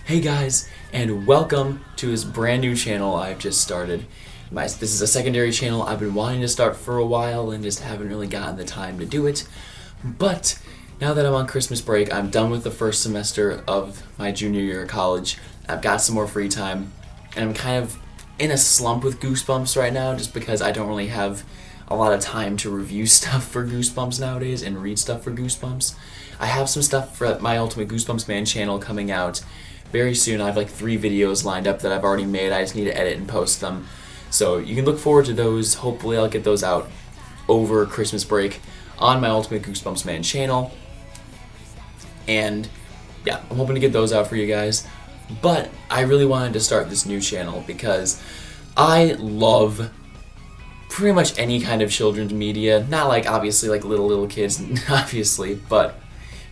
Hey guys, and welcome to this brand new channel I've just started. This is a secondary channel I've been wanting to start for a while and just haven't really gotten the time to do it. But now that I'm on Christmas break, I'm done with the first semester of my junior year of college. I've got some more free time, and I'm kind of in a slump with Goosebumps right now just because I don't really have a lot of time to review stuff for Goosebumps nowadays and read stuff for Goosebumps. I have some stuff for my Ultimate Goosebumps Man channel coming out very soon. I have like 3 videos lined up that I've already made. I just need to edit and post them. So you can look forward to those. Hopefully I'll get those out over Christmas break on my Ultimate Goosebumps Man channel. And yeah, I'm hoping to get those out for you guys. But I really wanted to start this new channel because I love pretty much any kind of children's media. Not like obviously like little kids, obviously, but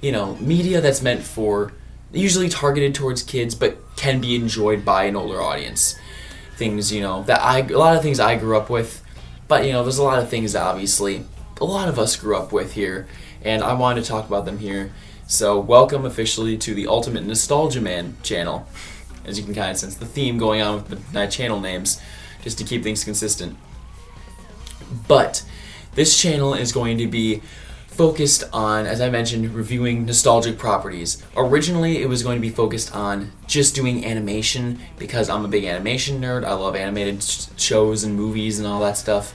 you know, media that's meant for usually targeted towards kids but can be enjoyed by an older audience. Things, you know, a lot of things I grew up with, but you know, there's a lot of things that obviously a lot of us grew up with here, and I wanted to talk about them here. So welcome officially to the Ultimate Nostalgia Man channel. As you can kind of sense the theme going on with my channel names, just to keep things consistent. But this channel is going to be focused on, as I mentioned, reviewing nostalgic properties. Originally, it was going to be focused on just doing animation because I'm a big animation nerd. I love animated shows and movies and all that stuff.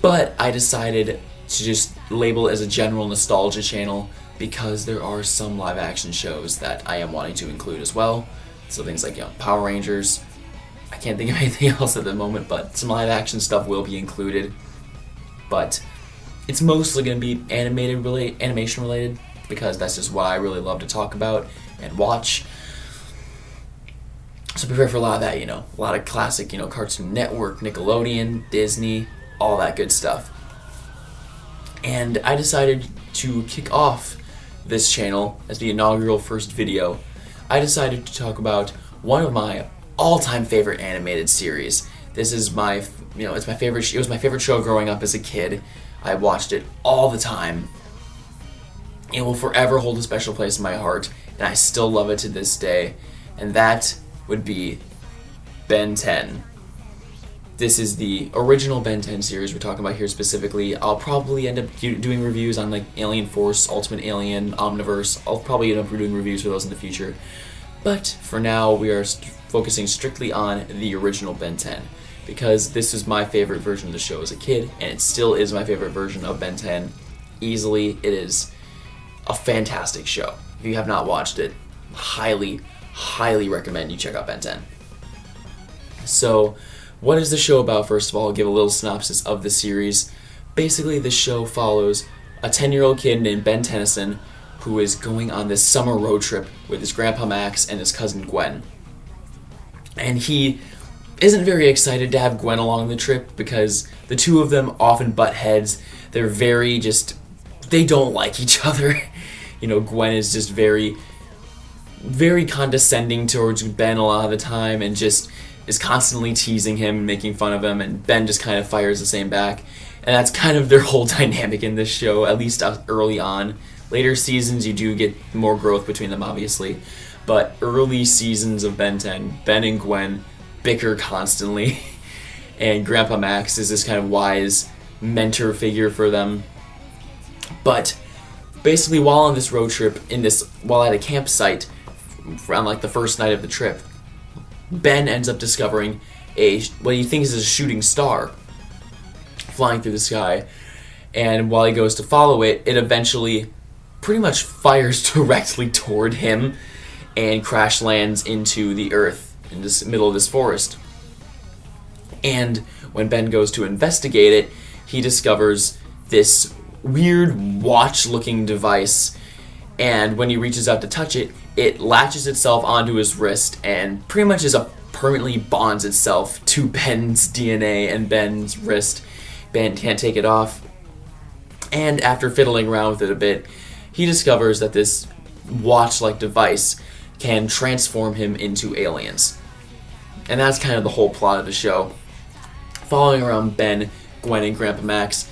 But I decided to just label it as a general nostalgia channel because there are some live action shows that I am wanting to include as well. So things like, you know, Power Rangers. I can't think of anything else at the moment, but some live action stuff will be included. But it's mostly going to be animation related, because that's just what I really love to talk about and watch. So prepare for a lot of that, you know, a lot of classic, you know, Cartoon Network, Nickelodeon, Disney, all that good stuff. And I decided to kick off this channel as the inaugural first video. I decided to talk about one of my all-time favorite animated series. This is my, you know, it was my favorite show growing up as a kid. I watched it all the time. It will forever hold a special place in my heart, and I still love it to this day, and that would be Ben 10. This is the original Ben 10 series we're talking about here specifically. I'll probably end up doing reviews on like Alien Force, Ultimate Alien, Omniverse. I'll probably end up doing reviews for those in the future. But for now, we are focusing strictly on the original Ben 10. Because this is my favorite version of the show as a kid, and it still is my favorite version of Ben 10. Easily, it is a fantastic show. If you have not watched it, highly recommend you check out Ben 10. So, what is the show about? First of all, I'll give a little synopsis of the series. Basically, the show follows a 10-year-old kid named Ben Tennyson who is going on this summer road trip with his grandpa Max and his cousin Gwen. And he isn't very excited to have Gwen along the trip because the two of them often butt heads. They're they don't like each other. You know, Gwen is just very condescending towards Ben a lot of the time and just is constantly teasing him and making fun of him, and Ben just kind of fires the same back. And that's kind of their whole dynamic in this show, at least early on. Later seasons, you do get more growth between them, obviously. But early seasons of Ben 10, Ben and Gwen bicker constantly, and Grandpa Max is this kind of wise mentor figure for them. But basically, while on this road trip, while at a campsite on like the first night of the trip, Ben ends up discovering what he thinks is a shooting star flying through the sky, and while he goes to follow it, it eventually pretty much fires directly toward him and crash lands into the earth in the middle of this forest. And when Ben goes to investigate it, he discovers this weird watch-looking device, and when he reaches out to touch it, it latches itself onto his wrist and pretty much permanently bonds itself to Ben's DNA and Ben's wrist. Ben can't take it off, and after fiddling around with it a bit, he discovers that this watch-like device can transform him into aliens. And that's kind of the whole plot of the show. Following around Ben, Gwen, and Grandpa Max,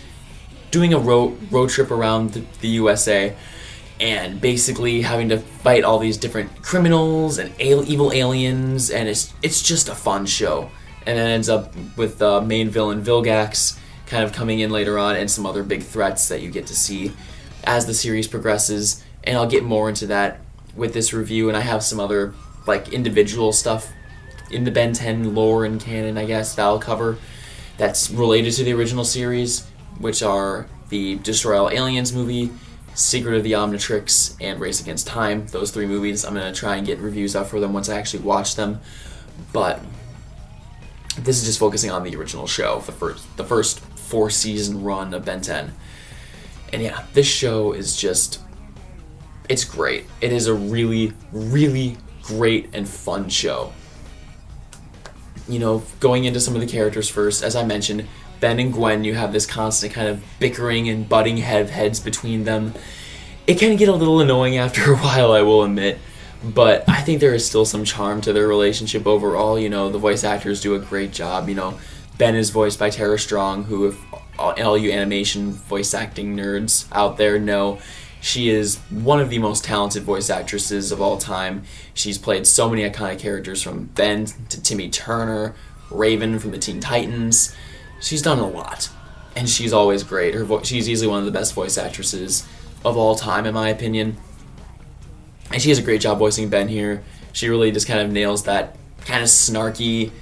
doing a road trip around the USA, and basically having to fight all these different criminals and evil aliens, and it's just a fun show. And it ends up with the main villain Vilgax kind of coming in later on, and some other big threats that you get to see as the series progresses. And I'll get more into that with this review, and I have some other like individual stuff in the Ben 10 lore and canon, I guess, that I'll cover that's related to the original series, which are the Destroy All Aliens movie, Secret of the Omnitrix, and Race Against Time. Those 3 movies, I'm going to try and get reviews out for them once I actually watch them. But this is just focusing on the original show, the first 4-season run of Ben 10. And yeah, this show is just, it's great. It is a really, really great and fun show. You know, going into some of the characters first, as I mentioned, Ben and Gwen, you have this constant kind of bickering and butting heads between them. It can get a little annoying after a while, I will admit, but I think there is still some charm to their relationship overall. You know, the voice actors do a great job. You know, Ben is voiced by Tara Strong, who, if all you animation voice acting nerds out there know, she is one of the most talented voice actresses of all time. She's played so many iconic characters, from Ben to Timmy Turner, Raven from the Teen Titans. She's done a lot, and she's always great. She's easily one of the best voice actresses of all time, in my opinion. And she has a great job voicing Ben here. She really just kind of nails that kind of snarky,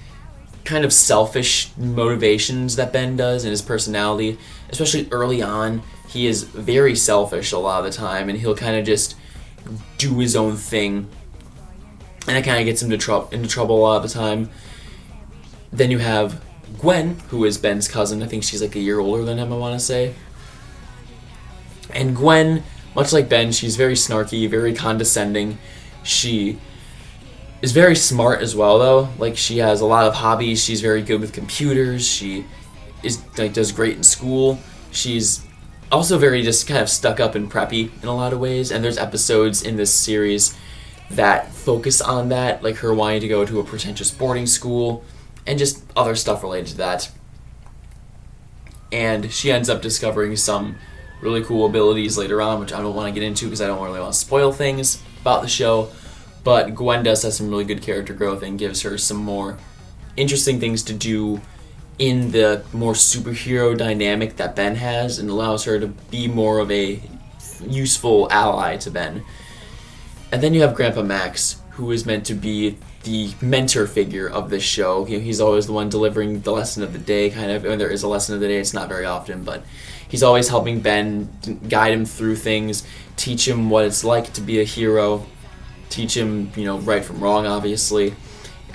kind of selfish motivations that Ben does in his personality, especially early on. He is very selfish a lot of the time, and he'll kind of just do his own thing, and it kind of gets him into trouble a lot of the time. Then you have Gwen, who is Ben's cousin. I think she's like a year older than him, I want to say. And Gwen, much like Ben, she's very snarky, very condescending. She is very smart as well, though. Like, she has a lot of hobbies. She's very good with computers. She does great in school. She's also very just kind of stuck up and preppy in a lot of ways, and there's episodes in this series that focus on that, like her wanting to go to a pretentious boarding school and just other stuff related to that. And she ends up discovering some really cool abilities later on, which I don't want to get into because I don't really want to spoil things about the show, but Gwen does have some really good character growth and gives her some more interesting things to do in the more superhero dynamic that Ben has, and allows her to be more of a useful ally to Ben. And then you have Grandpa Max, who is meant to be the mentor figure of this show. You know, he's always the one delivering the lesson of the day, kind of. When there is a lesson of the day, it's not very often, but he's always helping Ben, guide him through things, teach him what it's like to be a hero, teach him, you know, right from wrong, obviously,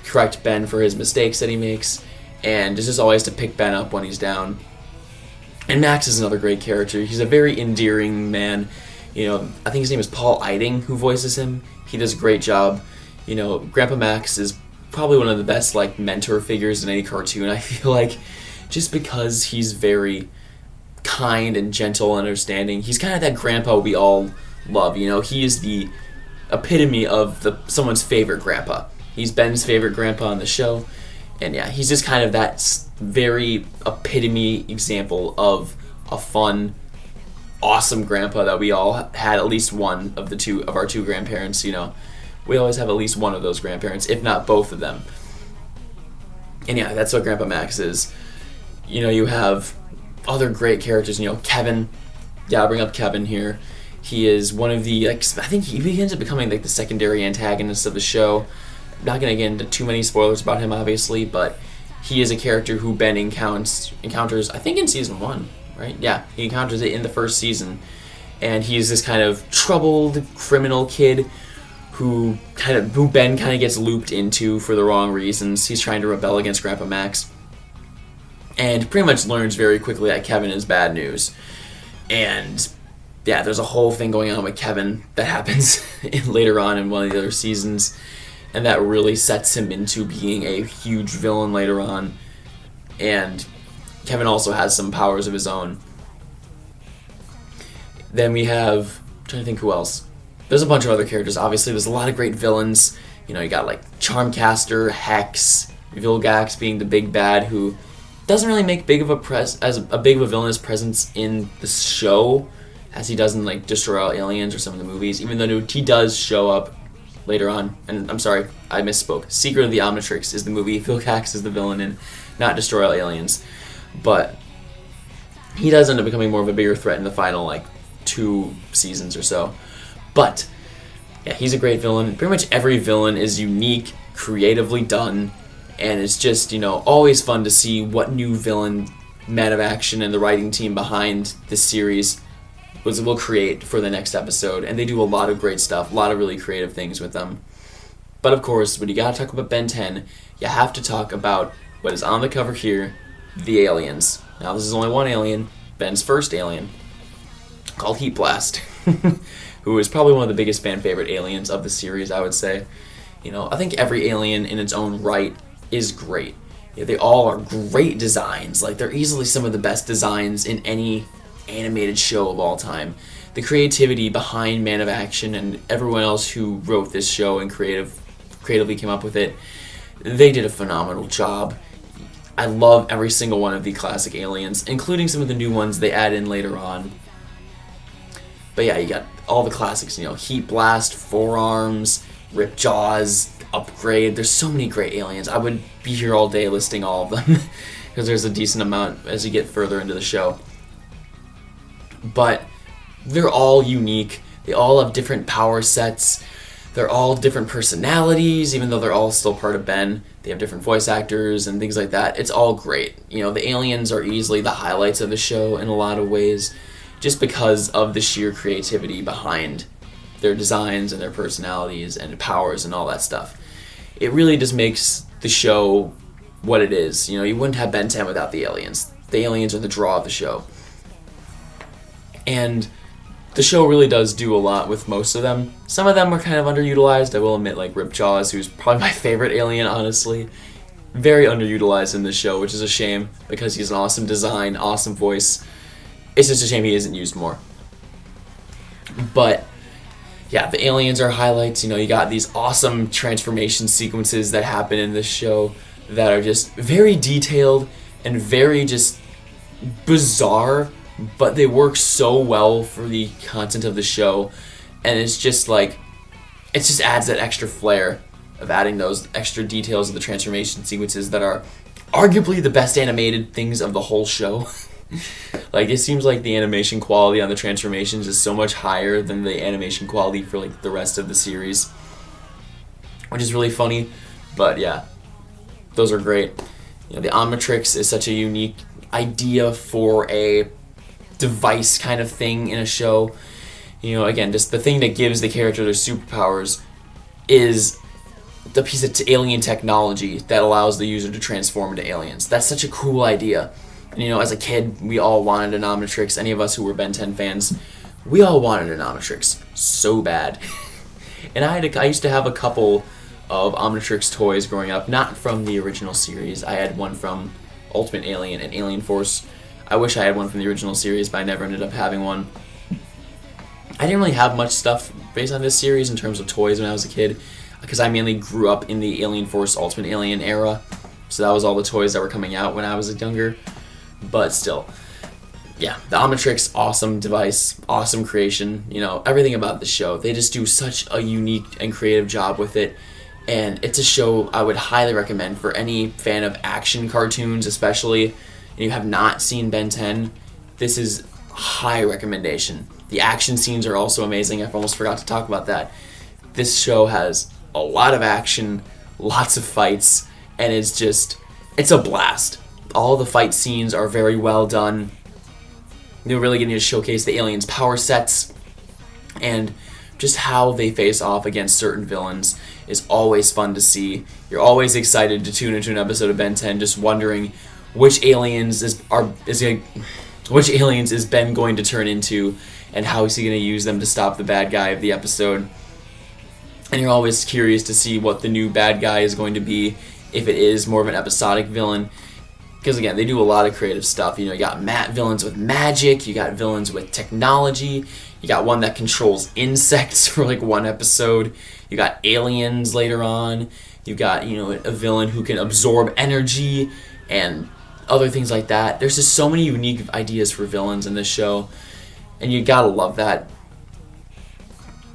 correct Ben for his mistakes that he makes, and just always to pick Ben up when he's down. And Max is another great character. He's a very endearing man. You know, I think his name is Paul Eiding who voices him. He does a great job. You know, Grandpa Max is probably one of the best, like, mentor figures in any cartoon, I feel like, just because he's very kind and gentle and understanding. He's kind of that grandpa we all love, you know. He is the epitome of someone's favorite grandpa. He's Ben's favorite grandpa on the show. And yeah, he's just kind of that very epitome example of a fun, awesome grandpa that we all had at least one of our two grandparents, you know. We always have at least one of those grandparents, if not both of them. And yeah, that's what Grandpa Max is. You know, you have other great characters, you know, Kevin. Yeah, I'll bring up Kevin here. He is one of the, like, I think he ends up becoming, like, the secondary antagonist of the show. I'm not going to get into too many spoilers about him, obviously, but he is a character who Ben encounters, I think in season 1, right? Yeah, he encounters it in the first season. And he's this kind of troubled criminal kid who Ben kind of gets looped into for the wrong reasons. He's trying to rebel against Grandpa Max, and pretty much learns very quickly that Kevin is bad news. And yeah, there's a whole thing going on with Kevin that happens later on in one of the other seasons, and that really sets him into being a huge villain later on. And Kevin also has some powers of his own. Then we have, I'm trying to think who else. There's a bunch of other characters. Obviously, there's a lot of great villains. You know, you got like Charmcaster, Hex, Vilgax being the big bad, who doesn't really make big of a villainous presence in the show as he does in like Destroy All Aliens or some of the movies, even though he does show up later on. And I'm sorry, I misspoke. Secret of the Omnitrix is the movie Phil Cox is the villain in, not Destroy All Aliens. But he does end up becoming more of a bigger threat in the final, like, 2 seasons or so. But, yeah, he's a great villain. Pretty much every villain is unique, creatively done, and it's just, always fun to see what new villain Man of Action and the writing team behind this series will create for the next episode. And they do a lot of great stuff, a lot of really creative things with them. But, of course, when you gotta talk about Ben 10, you have to talk about what is on the cover here, the aliens. Now, this is only one alien, Ben's first alien, called Heat Blast, who is probably one of the biggest fan favorite aliens of the series, I would say. I think every alien in its own right is great. They all are great designs. Like, they're easily some of the best designs in any animated show of all time. The creativity behind Man of Action and everyone else who wrote this show and creatively came up with it, they did a phenomenal job. I love every single one of the classic aliens, including some of the new ones they add in later on. But yeah, you got all the classics, Heat Blast, Forearms, Rip Jaws, Upgrade. There's so many great aliens. I would be here all day listing all of them, because there's a decent amount as you get further into the show. But they're all unique. They all have different power sets. They're all different personalities, even though they're all still part of Ben. They have different voice actors and things like that. It's all great. The aliens are easily the highlights of the show in a lot of ways, just because of the sheer creativity behind their designs and their personalities and powers and all that stuff. It really just makes the show what it is. You wouldn't have Ben 10 without the aliens. The aliens are the draw of the show. And the show really does do a lot with most of them. Some of them are kind of underutilized, I will admit, like Rip Jaws, who's probably my favorite alien, honestly. Very underutilized in this show, which is a shame, because he's an awesome design, awesome voice. It's just a shame he isn't used more. But, yeah, the aliens are highlights. You got these awesome transformation sequences that happen in this show that are just very detailed and very just bizarre, but they work so well for the content of the show, and it's just like, it just adds that extra flair of adding those extra details of the transformation sequences that are arguably the best animated things of the whole show. Like, it seems like the animation quality on the transformations is so much higher than the animation quality for like the rest of the series, which is really funny. But yeah, those are great. The Omnitrix is such a unique idea for a device kind of thing in a show. Again, just the thing that gives the character their superpowers is the piece of alien technology that allows the user to transform into aliens. That's such a cool idea. And as a kid, we all wanted an Omnitrix. Any of us who were Ben 10 fans, we all wanted an Omnitrix so bad. And I used to have a couple of Omnitrix toys growing up, not from the original series. I had one from Ultimate Alien and Alien Force. I wish I had one from the original series, but I never ended up having one. I didn't really have much stuff based on this series in terms of toys when I was a kid, because I mainly grew up in the Alien Force Ultimate Alien era, so that was all the toys that were coming out when I was younger. But still, yeah, the Omnitrix, awesome device, awesome creation, everything about the show. They just do such a unique and creative job with it, and it's a show I would highly recommend for any fan of action cartoons, especially, and you have not seen Ben 10. This is a high recommendation. The action scenes are also amazing. I almost forgot to talk about that. This show has a lot of action, lots of fights, and it's a blast. All the fight scenes are very well done. They're really getting to showcase the aliens' power sets, and just how they face off against certain villains is always fun to see. You're always excited to tune into an episode of Ben 10, just wondering which aliens is Ben going to turn into, and how is he going to use them to stop the bad guy of the episode. And you're always curious to see what the new bad guy is going to be, if it is more of an episodic villain. Because again, they do a lot of creative stuff. You got villains with magic, you got villains with technology, you got one that controls insects for like one episode, you got aliens later on, you got, a villain who can absorb energy and other things like that. There's just so many unique ideas for villains in this show. and you gotta love that.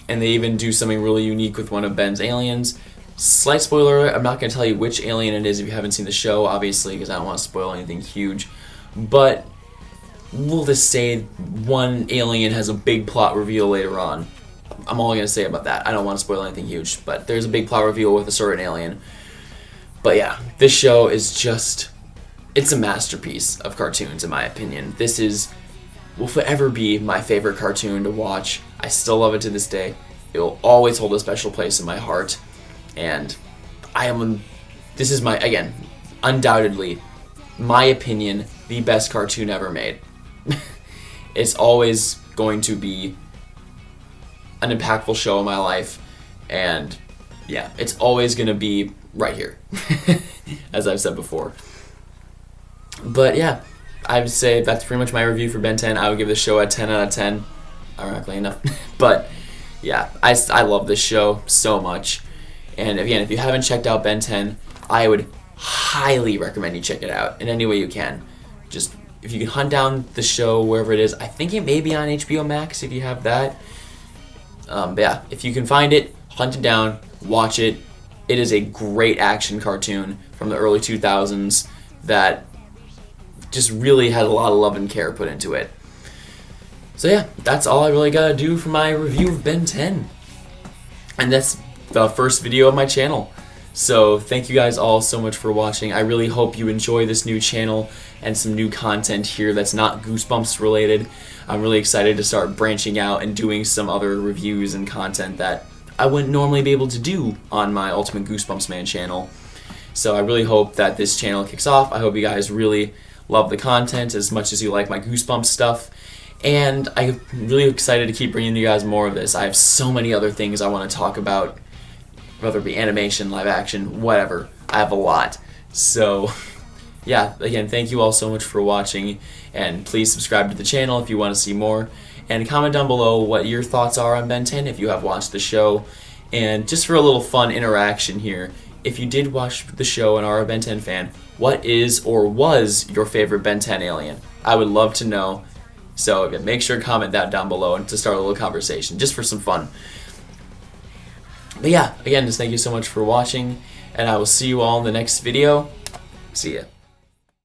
And they even do something really unique with one of Ben's aliens. Slight spoiler alert, I'm not going to tell you which alien it is if you haven't seen the show, obviously, because I don't want to spoil anything huge. But we'll just say one alien has a big plot reveal later on. I'm all going to say about that. I don't want to spoil anything huge, but there's a big plot reveal with a certain alien. But yeah, this show is just... it's a masterpiece of cartoons, in my opinion. This will forever be my favorite cartoon to watch. I still love it to this day. It will always hold a special place in my heart. And this is my, again, undoubtedly, my opinion, the best cartoon ever made. It's always going to be an impactful show in my life, and yeah, it's always going to be right here, as I've said before. But yeah, I would say that's pretty much my review for Ben 10. I would give this show a 10 out of 10, ironically enough. But yeah, I love this show so much. And again, if you haven't checked out Ben 10, I would highly recommend you check it out in any way you can. Just, if you can hunt down the show wherever it is. I think it may be on HBO Max if you have that. But yeah, if you can find it, hunt it down, watch it. It is a great action cartoon from the early 2000s that just really had a lot of love and care put into it. So yeah, that's all I really gotta do for my review of Ben 10. And that's the first video of my channel. So thank you guys all so much for watching. I really hope you enjoy this new channel and some new content here that's not Goosebumps related. I'm really excited to start branching out and doing some other reviews and content that I wouldn't normally be able to do on my Ultimate Goosebumps Man channel. So I really hope that this channel kicks off. I hope you guys really love the content as much as you like my Goosebumps stuff. And I'm really excited to keep bringing you guys more of this. I have so many other things I want to talk about, whether it be animation, live action, whatever. I have a lot. So yeah, again, thank you all so much for watching, and please subscribe to the channel if you want to see more, and comment down below what your thoughts are on Ben 10 if you have watched the show. And just for a little fun interaction here, if you did watch the show and are a Ben 10 fan, what is or was your favorite Ben 10 alien? I would love to know. So again, make sure to comment that down below and to start a little conversation, just for some fun. But yeah, again, just thank you so much for watching, and I will see you all in the next video. See ya.